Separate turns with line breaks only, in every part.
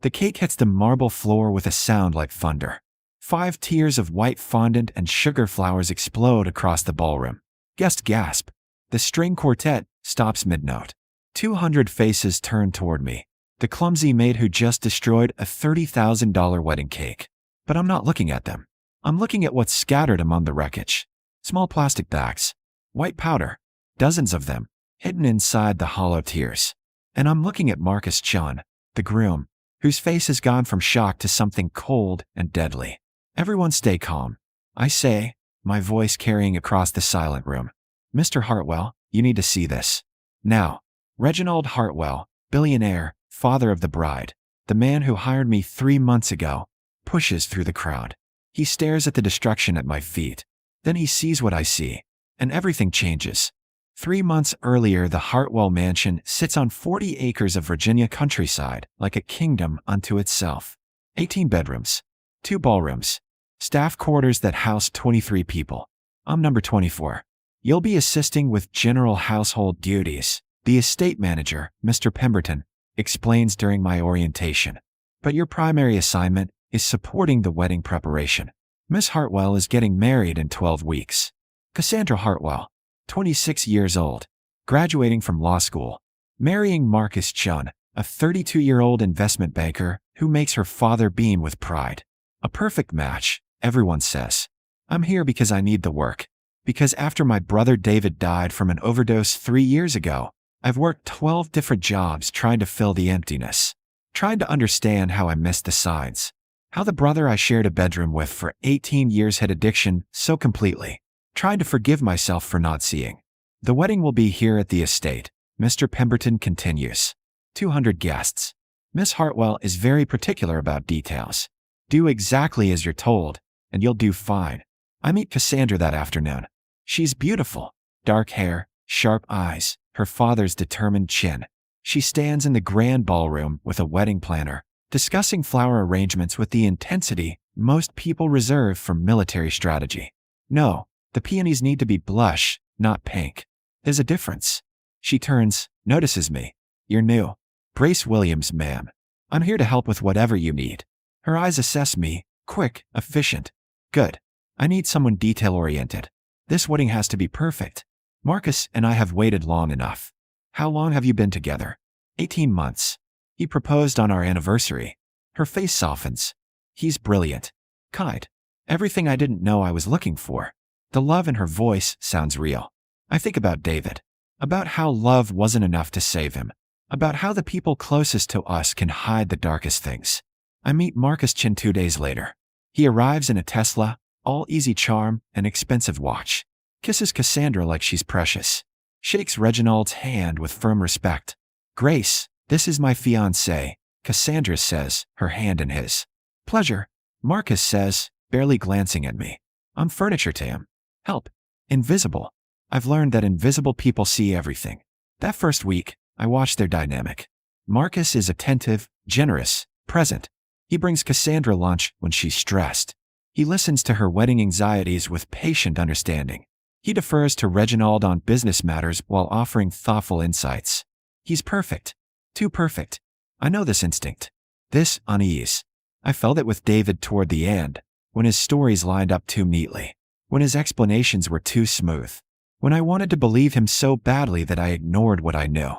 The cake hits the marble floor with a sound like thunder. 5 tiers of white fondant and sugar flowers explode across the ballroom. Guests gasp. The string quartet stops mid-note. 200 faces turn toward me. The clumsy maid who just destroyed a $30,000 wedding cake. But I'm not looking at them. I'm looking at what's scattered among the wreckage. Small plastic bags. White powder. Dozens of them, hidden inside the hollow tiers. And I'm looking at Marcus Chun, the groom, whose face has gone from shock to something cold and deadly. Everyone stay calm, I say, my voice carrying across the silent room. Mr. Hartwell, you need to see this. Now, Reginald Hartwell, billionaire, father of the bride, the man who hired me 3 months ago, pushes through the crowd. He stares at the destruction at my feet. Then he sees what I see, and everything changes. 3 months earlier, the Hartwell mansion sits on 40 acres of Virginia countryside, like a kingdom unto itself. 18 bedrooms, 2 ballrooms, staff quarters that house 23 people. I'm number 24. You'll be assisting with general household duties, the estate manager, Mr. Pemberton, explains during my orientation. But your primary assignment is supporting the wedding preparation. Miss Hartwell is getting married in 12 weeks. Cassandra Hartwell, 26 years old, graduating from law school, marrying Marcus Chun, a 32-year-old investment banker who makes her father beam with pride. A perfect match, everyone says. I'm here because I need the work. Because after my brother David died from an overdose 3 years ago, I've worked 12 different jobs trying to fill the emptiness. Trying to understand how I missed the signs. How the brother I shared a bedroom with for 18 years had addiction so completely. Trying to forgive myself for not seeing. The wedding will be here at the estate, Mr. Pemberton continues. 200 guests. Miss Hartwell is very particular about details. Do exactly as you're told, and you'll do fine. I meet Cassandra that afternoon. She's beautiful. Dark hair, sharp eyes, her father's determined chin. She stands in the grand ballroom with a wedding planner, discussing flower arrangements with the intensity most people reserve for military strategy. No, the peonies need to be blush, not pink. There's a difference. She turns, notices me. You're new. Brace Williams, ma'am. I'm here to help with whatever you need. Her eyes assess me, quick, efficient. Good. I need someone detail-oriented. This wedding has to be perfect. Marcus and I have waited long enough. How long have you been together? 18 months. He proposed on our anniversary. Her face softens. He's brilliant. Kind. Everything I didn't know I was looking for. The love in her voice sounds real. I think about David. About how love wasn't enough to save him. About how the people closest to us can hide the darkest things. I meet Marcus Chin 2 days later. He arrives in a Tesla, all easy charm, and expensive watch. Kisses Cassandra like she's precious. Shakes Reginald's hand with firm respect. Grace, this is my fiancé, Cassandra says, her hand in his. Pleasure, Marcus says, barely glancing at me. I'm furniture to him. Help. Invisible. I've learned that invisible people see everything. That first week, I watched their dynamic. Marcus is attentive, generous, present. He brings Cassandra lunch when she's stressed. He listens to her wedding anxieties with patient understanding. He defers to Reginald on business matters while offering thoughtful insights. He's perfect. Too perfect. I know this instinct. This unease. I felt it with David toward the end, when his stories lined up too neatly, when his explanations were too smooth, when I wanted to believe him so badly that I ignored what I knew.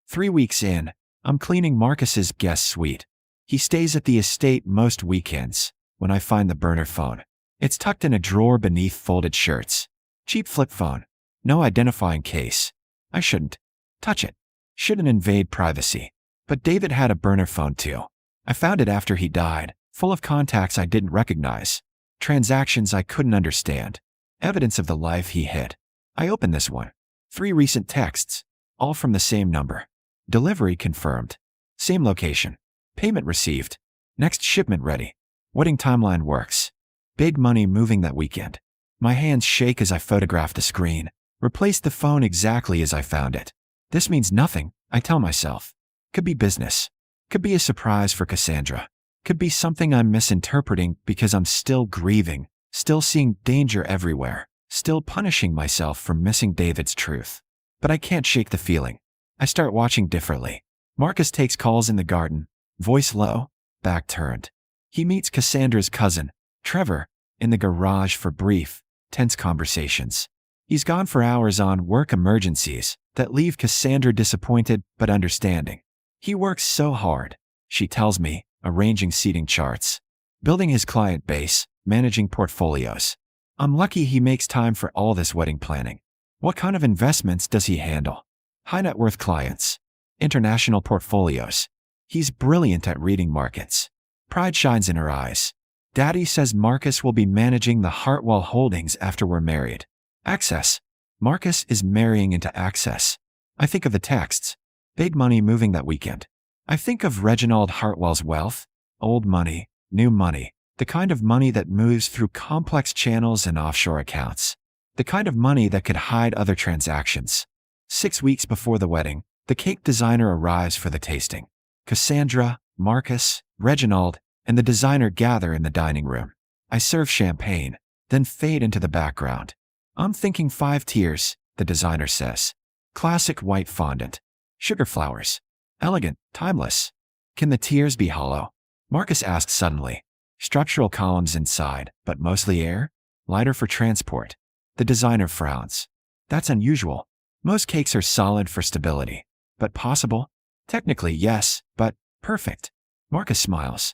3 weeks in, I'm cleaning Marcus's guest suite. He stays at the estate most weekends, when I find the burner phone. It's tucked in a drawer beneath folded shirts. Cheap flip phone. No identifying case. I shouldn't touch it. Shouldn't invade privacy. But David had a burner phone too. I found it after he died, full of contacts I didn't recognize. Transactions I couldn't understand. Evidence of the life he hid. I opened this one. 3 recent texts, all from the same number. Delivery confirmed. Same location. Payment received. Next shipment ready. Wedding timeline works. Big money moving that weekend. My hands shake as I photograph the screen. Replace the phone exactly as I found it. This means nothing, I tell myself. Could be business. Could be a surprise for Cassandra. Could be something I'm misinterpreting because I'm still grieving, still seeing danger everywhere, still punishing myself for missing David's truth. But I can't shake the feeling. I start watching differently. Marcus takes calls in the garden, voice low. back turned. He meets Cassandra's cousin, Trevor, in the garage for brief, tense conversations. He's gone for hours on work emergencies that leave Cassandra disappointed but understanding. He works so hard, she tells me, arranging seating charts, building his client base, managing portfolios. I'm lucky he makes time for all this wedding planning. What kind of investments does he handle? High net worth clients, international portfolios. He's brilliant at reading markets. Pride shines in her eyes. Daddy says Marcus will be managing the Hartwell Holdings after we're married. Access. Marcus is marrying into access. I think of the texts. Big money moving that weekend. I think of Reginald Hartwell's wealth. Old money, new money. The kind of money that moves through complex channels and offshore accounts. The kind of money that could hide other transactions. 6 weeks before the wedding, the cake designer arrives for the tasting. Cassandra, Marcus, Reginald, and the designer gather in the dining room. I serve champagne, then fade into the background. I'm thinking 5 tiers, the designer says. Classic white fondant. Sugar flowers. Elegant, timeless. Can the tiers be hollow? Marcus asks suddenly. Structural columns inside, but mostly air? Lighter for transport. The designer frowns. That's unusual. Most cakes are solid for stability. But possible? Technically, yes, but perfect. Marcus smiles.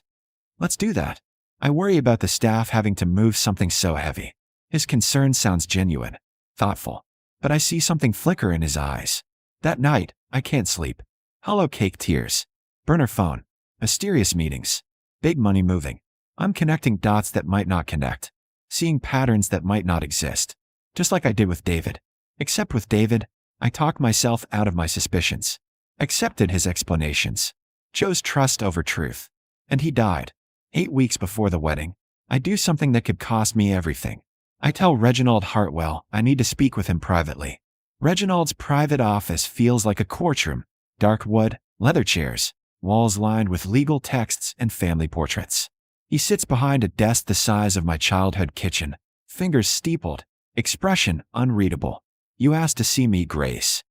Let's do that. I worry about the staff having to move something so heavy. His concern sounds genuine, thoughtful. But I see something flicker in his eyes. That night, I can't sleep. Hollow cake tears. Burner phone. Mysterious meetings. Big money moving. I'm connecting dots that might not connect. Seeing patterns that might not exist. Just like I did with David. Except with David, I talked myself out of my suspicions. Accepted his explanations. Chose trust over truth. And he died. 8 weeks before the wedding, I do something that could cost me everything. I tell Reginald Hartwell I need to speak with him privately. Reginald's private office feels like a courtroom. Dark wood, leather chairs, walls lined with legal texts and family portraits. He sits behind a desk the size of my childhood kitchen, fingers steepled, expression unreadable. You asked to see me, Grace.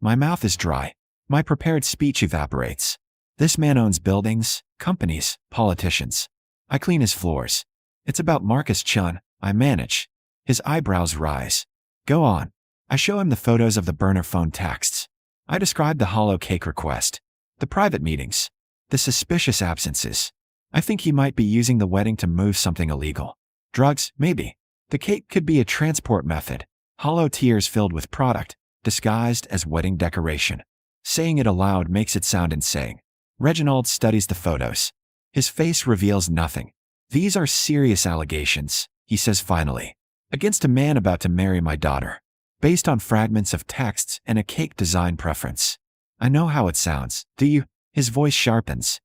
My mouth is dry. My prepared speech evaporates. This man owns buildings, companies, politicians. I clean his floors. It's about Marcus Chun, I manage. His eyebrows rise. Go on. I show him the photos of the burner phone texts. I describe the hollow cake request. The private meetings. The suspicious absences. I think he might be using the wedding to move something illegal. Drugs, maybe. The cake could be a transport method. Hollow tiers filled with product, disguised as wedding decoration. Saying it aloud makes it sound insane. Reginald studies the photos. His face reveals nothing. These are serious allegations, he says finally. Against a man about to marry my daughter. Based on fragments of texts and a cake design preference. I know how it sounds, do you? His voice sharpens.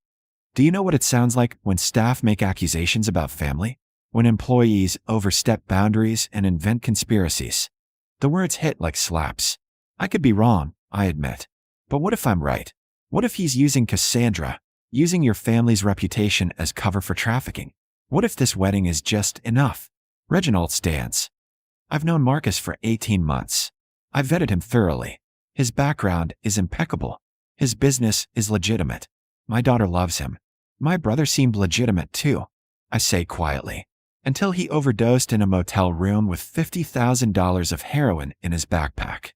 Do you know what it sounds like when staff make accusations about family? When employees overstep boundaries and invent conspiracies? The words hit like slaps. I could be wrong, I admit. But what if I'm right? What if he's using Cassandra, using your family's reputation as cover for trafficking? What if this wedding is just enough? Reginald stands. I've known Marcus for 18 months. I've vetted him thoroughly. His background is impeccable. His business is legitimate. My daughter loves him. My brother seemed legitimate too, I say quietly. Until he overdosed in a motel room with $50,000 of heroin in his backpack.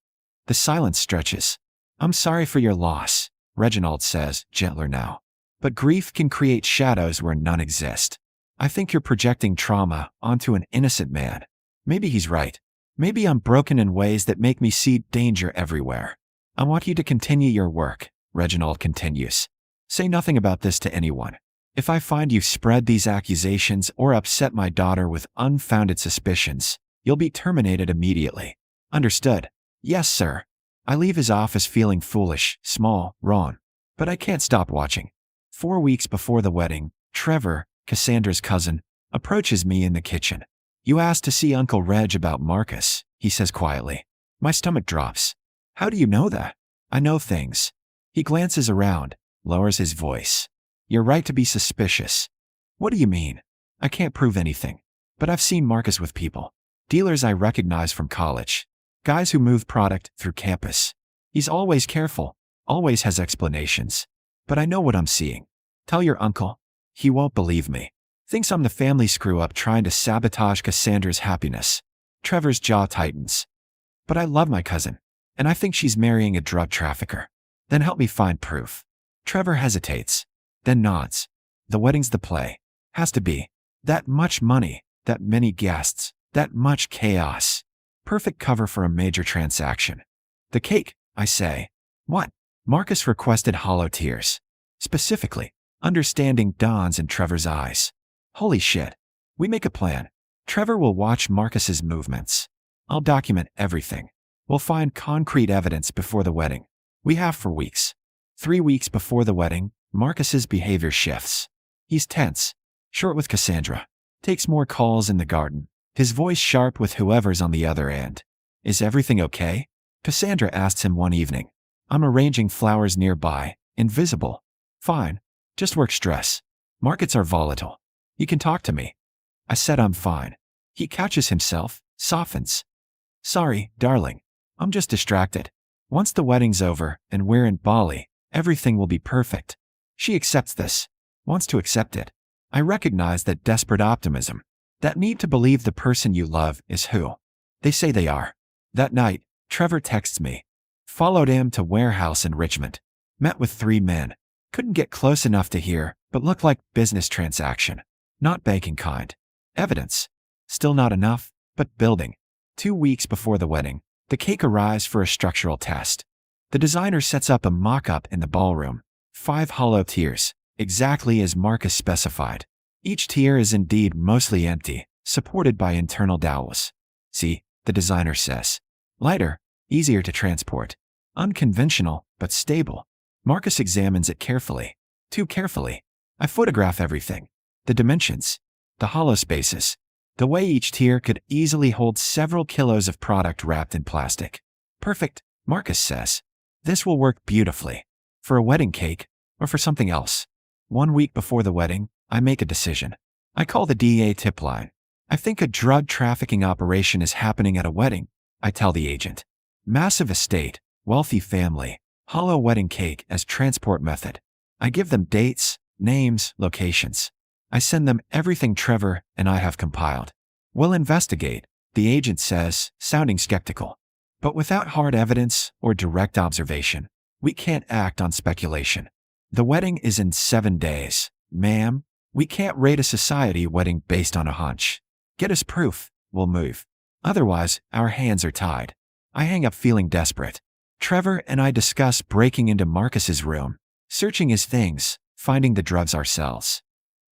The silence stretches. I'm sorry for your loss, Reginald says, gentler now. But grief can create shadows where none exist. I think you're projecting trauma onto an innocent man. Maybe he's right. Maybe I'm broken in ways that make me see danger everywhere. I want you to continue your work, Reginald continues. Say nothing about this to anyone. If I find you spread these accusations or upset my daughter with unfounded suspicions, you'll be terminated immediately. Understood? Yes, sir. I leave his office feeling foolish, small, wrong. But I can't stop watching. 4 weeks before the wedding, Trevor, Cassandra's cousin, approaches me in the kitchen. You asked to see Uncle Reg about Marcus, he says quietly. My stomach drops. How do you know that? I know things. He glances around, lowers his voice. You're right to be suspicious. What do you mean? I can't prove anything. But I've seen Marcus with people. Dealers I recognize from college. Guys who move product through campus. He's always careful, always has explanations. But I know what I'm seeing. Tell your uncle. He won't believe me. Thinks I'm the family screw-up trying to sabotage Cassandra's happiness. Trevor's jaw tightens. But I love my cousin, and I think she's marrying a drug trafficker. Then help me find proof. Trevor hesitates, then nods. The wedding's the play. Has to be. That much money, that many guests, that much chaos. Perfect cover for a major transaction. The cake, I say. What? Marcus requested hollow tears. Specifically, understanding dawns in Trevor's eyes. Holy shit. We make a plan. Trevor will watch Marcus's movements. I'll document everything. We'll find concrete evidence before the wedding. We have for weeks. 3 weeks before the wedding, Marcus's behavior shifts. He's tense, short with Cassandra, takes more calls in the garden, his voice sharp with whoever's on the other end. Is everything okay? Cassandra asks him one evening. I'm arranging flowers nearby, invisible. Fine, just work stress. Markets are volatile. You can talk to me. I said I'm fine. He catches himself, softens. Sorry, darling. I'm just distracted. Once the wedding's over and we're in Bali, everything will be perfect. She accepts this, wants to accept it. I recognize that desperate optimism, that need to believe the person you love is who they say they are. That night, Trevor texts me. Followed him to warehouse in Richmond. Met with 3 men. Couldn't get close enough to hear, but looked like business transaction. Not banking kind. Evidence. Still not enough, but building. 2 weeks before the wedding, the cake arrives for a structural test. The designer sets up a mock-up in the ballroom. 5 hollow tiers, exactly as Marcus specified. Each tier is indeed mostly empty, supported by internal dowels. See, the designer says. Lighter, easier to transport. Unconventional, but stable. Marcus examines it carefully. Too carefully. I photograph everything. The dimensions. The hollow spaces. The way each tier could easily hold several kilos of product wrapped in plastic. Perfect, Marcus says. This will work beautifully. For a wedding cake, or for something else. 1 week before the wedding, I make a decision. I call the DEA tip line. I think a drug trafficking operation is happening at a wedding, I tell the agent. Massive estate, wealthy family, hollow wedding cake as transport method. I give them dates, names, locations. I send them everything Trevor and I have compiled. We'll investigate, the agent says, sounding skeptical. But without hard evidence or direct observation, we can't act on speculation. The wedding is in 7 days. Ma'am, we can't rate a society wedding based on a hunch. Get us proof, we'll move. Otherwise, our hands are tied. I hang up feeling desperate. Trevor and I discuss breaking into Marcus's room, searching his things, finding the drugs ourselves.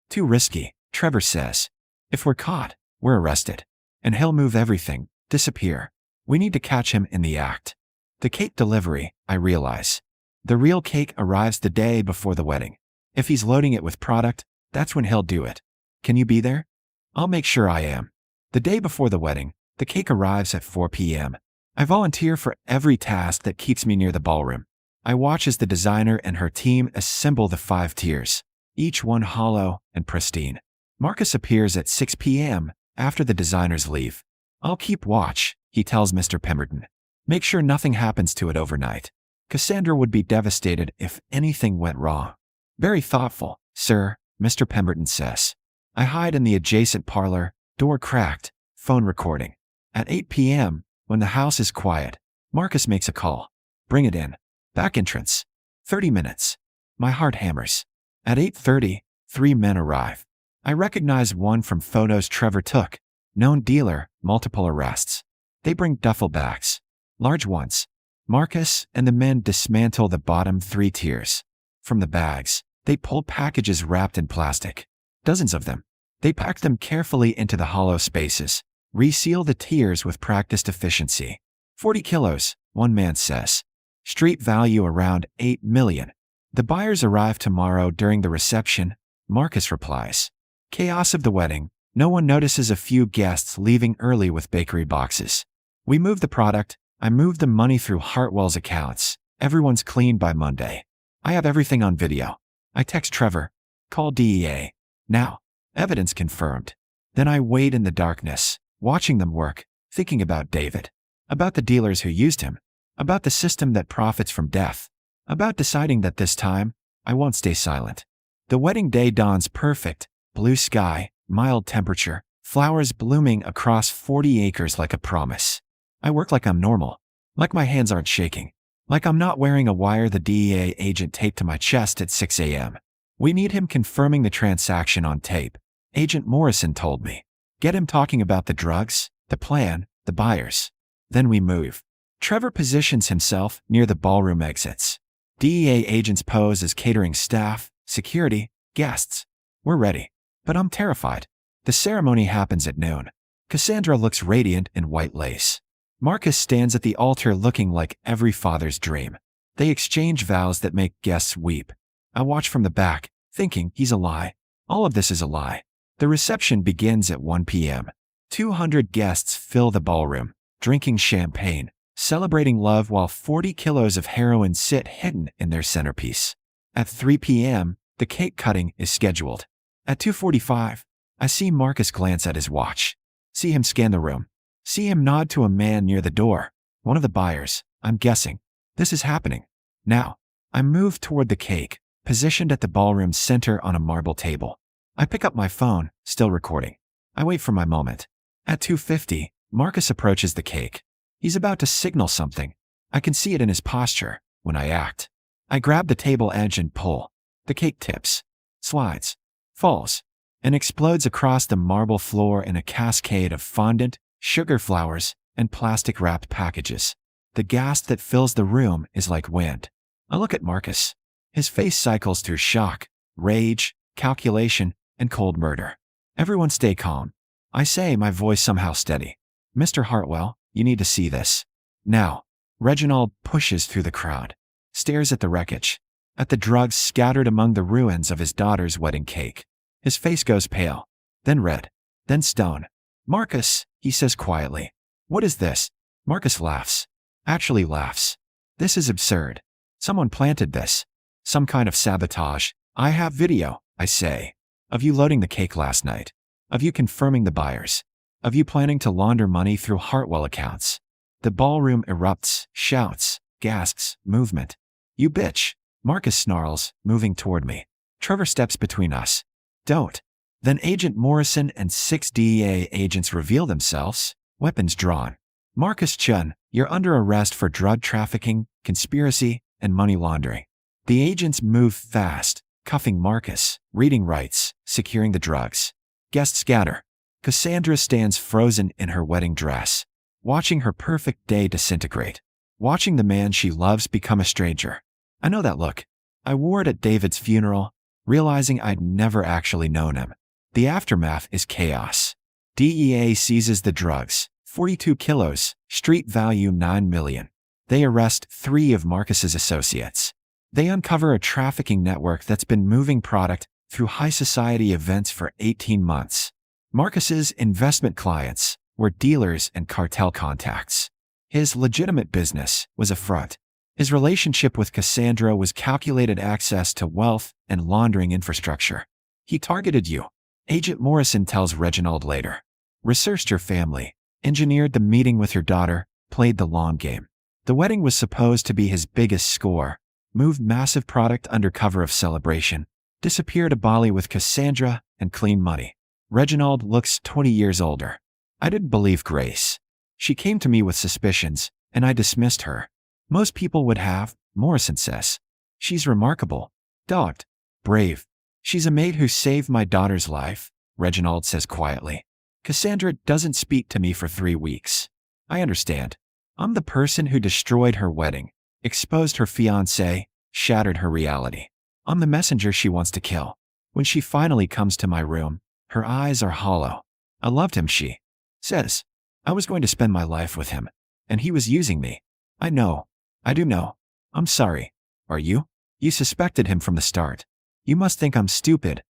Too risky, Trevor says. If we're caught, we're arrested. And he'll move everything, disappear. We need to catch him in the act. The cake delivery, I realize. The real cake arrives the day before the wedding. If he's loading it with product, that's when he'll do it. Can you be there? I'll make sure I am. The day before the wedding, the cake arrives at 4 p.m. I volunteer for every task that keeps me near the ballroom. I watch as the designer and her team assemble the 5 tiers, each one hollow and pristine. Marcus appears at 6 p.m. after the designers leave. I'll keep watch, he tells Mr. Pemberton. Make sure nothing happens to it overnight. Cassandra would be devastated if anything went wrong. Very thoughtful, sir, Mr. Pemberton says. I hide in the adjacent parlor, door cracked, phone recording. At 8 p.m., when the house is quiet, Marcus makes a call. Bring it in. Back entrance. 30 minutes. My heart hammers. At 8:30, 3 men arrive. I recognize one from photos Trevor took. Known dealer, multiple arrests. They bring duffel bags. Large ones. Marcus and the men dismantle the bottom 3 tiers. From the bags, they pull packages wrapped in plastic. Dozens of them. They pack them carefully into the hollow spaces. Reseal the tiers with practiced efficiency. 40 kilos, one man says. Street value around 8 million. The buyers arrive tomorrow during the reception, Marcus replies. Chaos of the wedding. No one notices a few guests leaving early with bakery boxes. We move the product. I move the money through Hartwell's accounts. Everyone's clean by Monday. I have everything on video. I text Trevor. Call DEA. Now. Evidence confirmed. Then I wait in the darkness, watching them work, thinking about David. About the dealers who used him. About the system that profits from death. About deciding that this time, I won't stay silent. The wedding day dawns perfect, blue sky, mild temperature, flowers blooming across 40 acres like a promise. I work like I'm normal, like my hands aren't shaking, like I'm not wearing a wire the DEA agent taped to my chest at 6 a.m. We need him confirming the transaction on tape, Agent Morrison told me. Get him talking about the drugs, the plan, the buyers. Then we move. Trevor positions himself near the ballroom exits. DEA agents pose as catering staff, security, guests. We're ready. But I'm terrified. The ceremony happens at noon. Cassandra looks radiant in white lace. Marcus stands at the altar looking like every father's dream. They exchange vows that make guests weep. I watch from the back, thinking he's a lie. All of this is a lie. The reception begins at 1 p.m. 200 guests fill the ballroom, drinking champagne, celebrating love while 40 kilos of heroin sit hidden in their centerpiece. At 3 p.m., the cake cutting is scheduled. At 2:45, I see Marcus glance at his watch. See him scan the room. See him nod to a man near the door. One of the buyers, I'm guessing. This is happening. Now, I move toward the cake, positioned at the ballroom's center on a marble table. I pick up my phone, still recording. I wait for my moment. At 2:50, Marcus approaches the cake. He's about to signal something. I can see it in his posture when I act. I grab the table edge and pull. The cake tips, slides, falls, and explodes across the marble floor in a cascade of fondant, sugar flowers, and plastic-wrapped packages. The gas that fills the room is like wind. I look at Marcus. His face cycles through shock, rage, calculation, and cold murder. Everyone stay calm. I say, my voice somehow steady. Mr. Hartwell, you need to see this. Now. Reginald pushes through the crowd, stares at the wreckage, at the drugs scattered among the ruins of his daughter's wedding cake. His face goes pale, then red, then stone. Marcus, he says quietly. What is this? Marcus laughs. Actually laughs. This is absurd. Someone planted this. Some kind of sabotage. I have video, I say. Of you loading the cake last night. Of you confirming the buyers. Of you planning to launder money through Hartwell accounts. The ballroom erupts, shouts, gasps, movement. You bitch. Marcus snarls, moving toward me. Trevor steps between us. Don't. Then Agent Morrison and 6 DEA agents reveal themselves, weapons drawn. Marcus Chun, you're under arrest for drug trafficking, conspiracy, and money laundering. The agents move fast, cuffing Marcus, reading rights, securing the drugs. Guests scatter. Cassandra stands frozen in her wedding dress, watching her perfect day disintegrate, watching the man she loves become a stranger. I know that look. I wore it at David's funeral, realizing I'd never actually known him. The aftermath is chaos. DEA seizes the drugs, 42 kilos, street value $9 million. They arrest 3 of Marcus's associates. They uncover a trafficking network that's been moving product through high society events for 18 months. Marcus's investment clients were dealers and cartel contacts. His legitimate business was a front. His relationship with Cassandra was calculated access to wealth and laundering infrastructure. He targeted you. Agent Morrison tells Reginald later. Researched your family, engineered the meeting with your daughter, played the long game. The wedding was supposed to be his biggest score, moved massive product under cover of celebration, disappeared to Bali with Cassandra, and clean money. Reginald looks 20 years older. I didn't believe Grace. She came to me with suspicions, and I dismissed her. Most people would have, Morrison says. She's remarkable, dogged, brave. She's a maid who saved my daughter's life, Reginald says quietly. Cassandra doesn't speak to me for 3 weeks. I understand. I'm the person who destroyed her wedding, exposed her fiancé, shattered her reality. I'm the messenger she wants to kill. When she finally comes to my room, her eyes are hollow. I loved him, she says. I was going to spend my life with him, and he was using me. I know. I do know. I'm sorry. Are you? You suspected him from the start. You must think I'm stupid.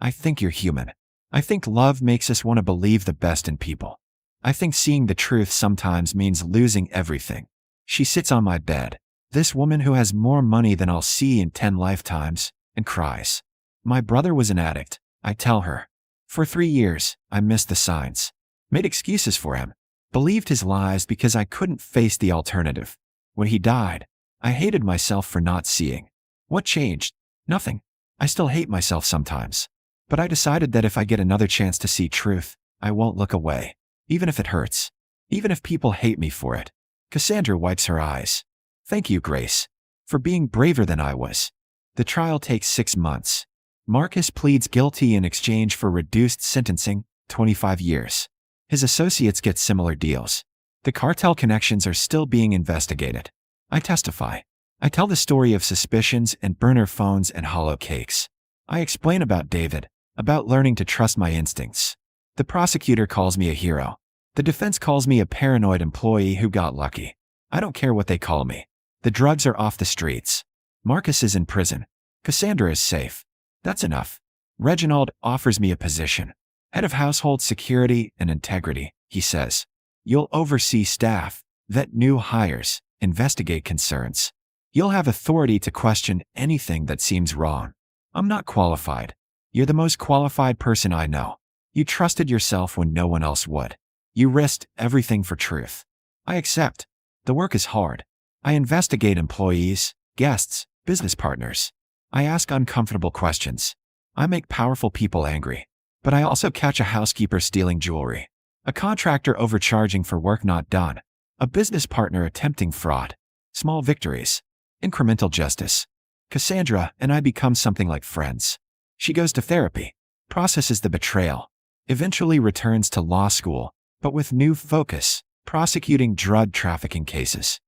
I think you're human. I think love makes us want to believe the best in people. I think seeing the truth sometimes means losing everything. She sits on my bed, this woman who has more money than I'll see in 10 lifetimes, and cries. My brother was an addict, I tell her. For 3 years, I missed the signs. Made excuses for him. Believed his lies because I couldn't face the alternative. When he died, I hated myself for not seeing. What changed? Nothing. I still hate myself sometimes. But I decided that if I get another chance to see truth, I won't look away. Even if it hurts. Even if people hate me for it. Cassandra wipes her eyes. Thank you, Grace. For being braver than I was. The trial takes 6 months. Marcus pleads guilty in exchange for reduced sentencing, 25 years. His associates get similar deals. The cartel connections are still being investigated. I testify. I tell the story of suspicions and burner phones and hollow cakes. I explain about David, about learning to trust my instincts. The prosecutor calls me a hero. The defense calls me a paranoid employee who got lucky. I don't care what they call me. The drugs are off the streets. Marcus is in prison. Cassandra is safe. That's enough. Reginald offers me a position. Head of household security and integrity, he says. You'll oversee staff, vet new hires, investigate concerns. You'll have authority to question anything that seems wrong. I'm not qualified. You're the most qualified person I know. You trusted yourself when no one else would. You risked everything for truth. I accept. The work is hard. I investigate employees, guests, business partners. I ask uncomfortable questions. I make powerful people angry. But I also catch a housekeeper stealing jewelry, a contractor overcharging for work not done, a business partner attempting fraud. Small victories. Incremental justice. Cassandra and I become something like friends. She goes to therapy, processes the betrayal, eventually returns to law school, but with new focus, prosecuting drug trafficking cases.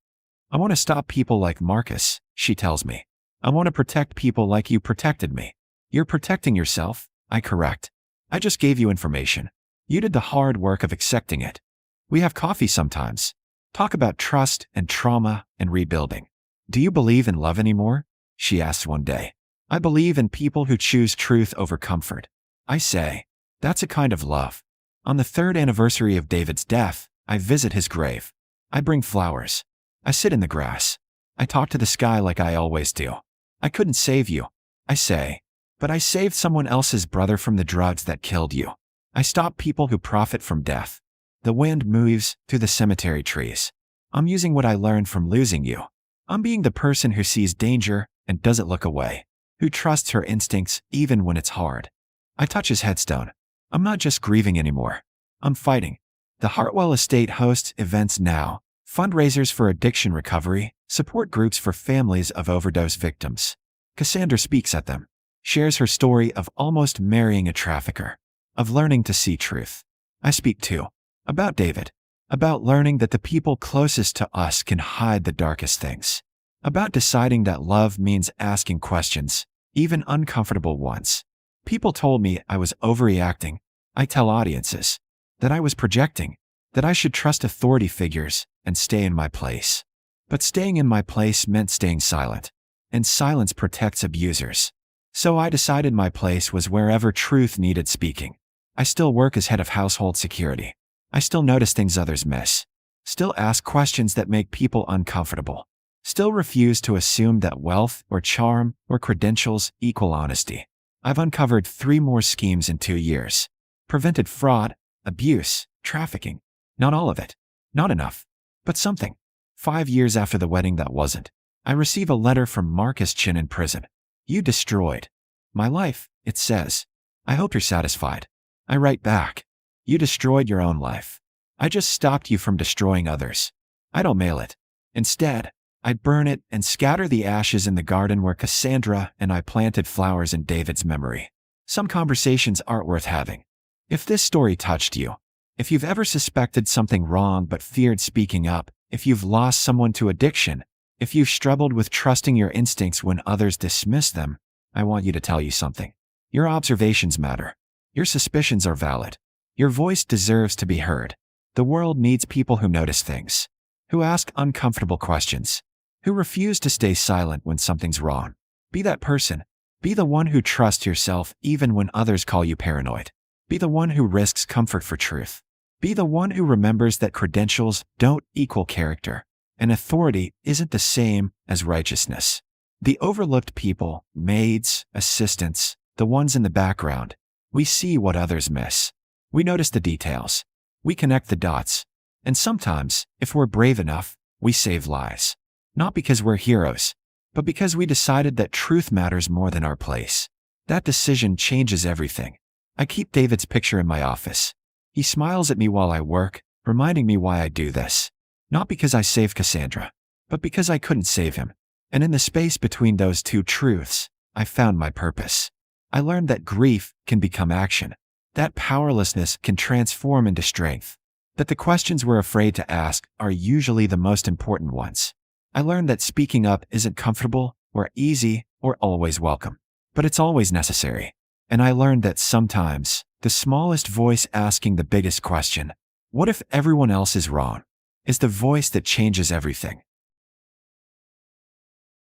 I want to stop people like Marcus, she tells me. I want to protect people like you protected me. You're protecting yourself, I correct. I just gave you information. You did the hard work of accepting it. We have coffee sometimes. Talk about trust and trauma and rebuilding. Do you believe in love anymore? She asks one day. I believe in people who choose truth over comfort. I say, that's a kind of love. On the 3rd anniversary of David's death, I visit his grave. I bring flowers. I sit in the grass. I talk to the sky like I always do. I couldn't save you, I say. But I saved someone else's brother from the drugs that killed you. I stop people who profit from death. The wind moves through the cemetery trees. I'm using what I learned from losing you. I'm being the person who sees danger and doesn't look away, who trusts her instincts even when it's hard. I touch his headstone. I'm not just grieving anymore. I'm fighting. The Hartwell Estate hosts events now, fundraisers for addiction recovery, support groups for families of overdose victims. Cassandra speaks at them, shares her story of almost marrying a trafficker, of learning to see truth. I speak too, about David, about learning that the people closest to us can hide the darkest things, about deciding that love means asking questions, even uncomfortable ones. People told me I was overreacting. I tell audiences that I was projecting, that I should trust authority figures and stay in my place. But staying in my place meant staying silent, and silence protects abusers. So I decided my place was wherever truth needed speaking. I still work as head of household security. I still notice things others miss. Still ask questions that make people uncomfortable. Still refuse to assume that wealth or charm or credentials equal honesty. I've uncovered 3 more schemes in 2 years. Prevented fraud, abuse, trafficking. Not all of it. Not enough. But something. 5 years after the wedding that wasn't. I receive a letter from Marcus Chin in prison. You destroyed my life, it says. I hope you're satisfied. I write back. You destroyed your own life. I just stopped you from destroying others. I don't mail it. Instead, I burn it and scatter the ashes in the garden where Cassandra and I planted flowers in David's memory. Some conversations aren't worth having. If this story touched you, if you've ever suspected something wrong but feared speaking up, if you've lost someone to addiction, if you've struggled with trusting your instincts when others dismiss them, I want you to tell you something. Your observations matter. Your suspicions are valid. Your voice deserves to be heard. The world needs people who notice things, who ask uncomfortable questions, who refuse to stay silent when something's wrong. Be that person. Be the one who trusts yourself even when others call you paranoid. Be the one who risks comfort for truth. Be the one who remembers that credentials don't equal character, and authority isn't the same as righteousness. The overlooked people, maids, assistants, the ones in the background, we see what others miss. We notice the details. We connect the dots. And sometimes, if we're brave enough, we save lives. Not because we're heroes, but because we decided that truth matters more than our place. That decision changes everything. I keep David's picture in my office. He smiles at me while I work, reminding me why I do this. Not because I saved Cassandra, but because I couldn't save him. And in the space between those two truths, I found my purpose. I learned that grief can become action, that powerlessness can transform into strength, that the questions we're afraid to ask are usually the most important ones. I learned that speaking up isn't comfortable or easy or always welcome, but it's always necessary. And I learned that sometimes, the smallest voice asking the biggest question, what if everyone else is wrong, is the voice that changes everything.